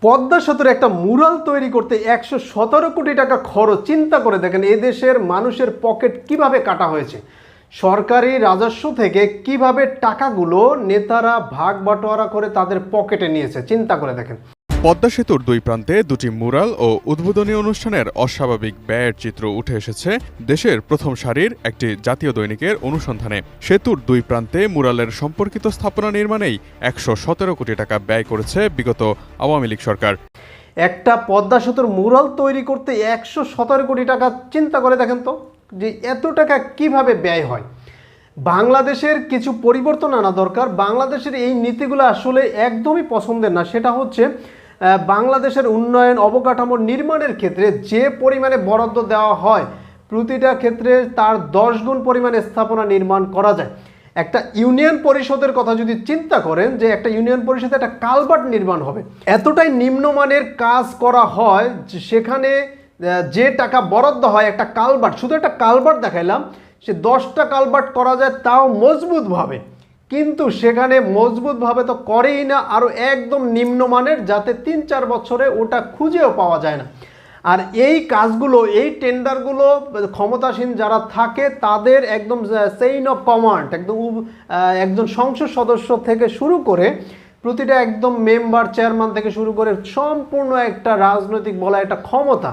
পদ্মা সেতুর একটা মুরাল তৈরি করতে ১১৭ কোটি টাকা খরচ। চিন্তা করে দেখেন এদেশের মানুষের পকেট কিভাবে কাটা হয়েছে। সরকারি রাজস্ব থেকে কিভাবে টাকাগুলো নেতারা ভাগ বাটোয়ারা করে তাদের পকেটে নিয়েছে, চিন্তা করে দেখেন। পদ্মা সেতুর দুই প্রান্তে দুটি মুরাল ও উদ্বোধনী অনুষ্ঠানের অস্বাভাবিক ব্যয়ের চিত্র উঠে এসেছে দেশের প্রথম সারির একটি জাতীয় দৈনিকের অনুসন্ধানে। সেতুর দুই প্রান্তে মুরালের সম্পর্কিত স্থাপনা নির্মাণেই ১১৭ কোটি টাকা ব্যয় করেছে বিগত আওয়ামী লীগ সরকার। একটা পদ্মা সেতুর মুরাল তৈরি করতে ১১৭ কোটি টাকা, চিন্তা করে দেখেন তো যে এত টাকা কিভাবে ব্যয় হয়। বাংলাদেশের কিছু পরিবর্তন আনা দরকার। বাংলাদেশের এই নীতিগুলো আসলে একদমই পছন্দের না। সেটা হচ্ছে বাংলাদেশের উন্নয়ন অবকাঠামো নির্মাণের ক্ষেত্রে যে পরিমাণে বরাদ্দ দেওয়া হয় প্রতিটা ক্ষেত্রে তার ১০ গুণ পরিমাণে স্থাপনা নির্মাণ করা যায়। একটা ইউনিয়ন পরিষদের কথা যদি চিন্তা করেন যে একটা ইউনিয়ন পরিষদে একটা কালভার্ট নির্মাণ হবে, এতটাই নিম্নমানের কাজ করা হয় সেখানে যে টাকা বরাদ্দ হয় একটা কালভার্ট, শুধু একটা কালভার্ট দেখাইলাম, সে 10টা কালভার্ট করা যায় তাও মজবুতভাবে, কিন্তু সেখানে মজবুতভাবে তো করেই না, আরও একদম নিম্নমানের যাতে ৩-৪ বছরে ওটা খুঁজেও পাওয়া যায় না। আর এই কাজগুলো, এই টেন্ডারগুলো ক্ষমতাসীন যারা থাকে তাদের একদম চেইন অফ কমান্ড, একজন সংসদ সদস্য থেকে শুরু করে প্রতিটা একদম মেম্বার চেয়ারম্যান থেকে শুরু করে সম্পূর্ণ একটা রাজনৈতিক বলা একটা ক্ষমতা।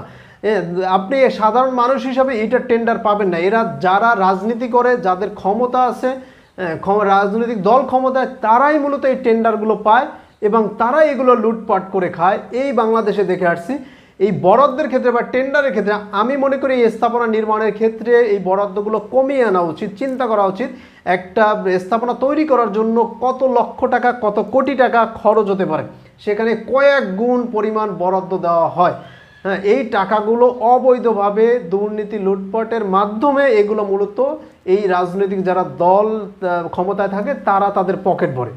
আপনি সাধারণ মানুষ হিসাবে এটা টেন্ডার পাবেন না। এরা যারা রাজনীতি করে, যাদের ক্ষমতা আছে, রাজনৈতিক দল ক্ষমতায়, তারাই মূলত এই টেন্ডারগুলো পায় এবং তারাই এগুলো লুটপাট করে খায়। এই বাংলাদেশে দেখে আসছি। এই বরাদ্দের ক্ষেত্রে বা টেন্ডারের ক্ষেত্রে আমি মনে করি এই স্থাপনা নির্মাণের ক্ষেত্রে এই বরাদ্দগুলো কমিয়ে আনা উচিত। চিন্তা করা উচিত একটা স্থাপনা তৈরি করার জন্য কত লক্ষ টাকা, কত কোটি টাকা খরচ হতে পারে, সেখানে কয়েক গুণ পরিমাণ বরাদ্দ দেওয়া হয়। হ্যাঁ, এই টাকাগুলো অবৈধভাবে দুর্নীতি লুটপাটের মাধ্যমে এগুলো মূলত এই রাজনৈতিক যারা দল ক্ষমতায় থাকে তারা তাদের পকেট ভরে।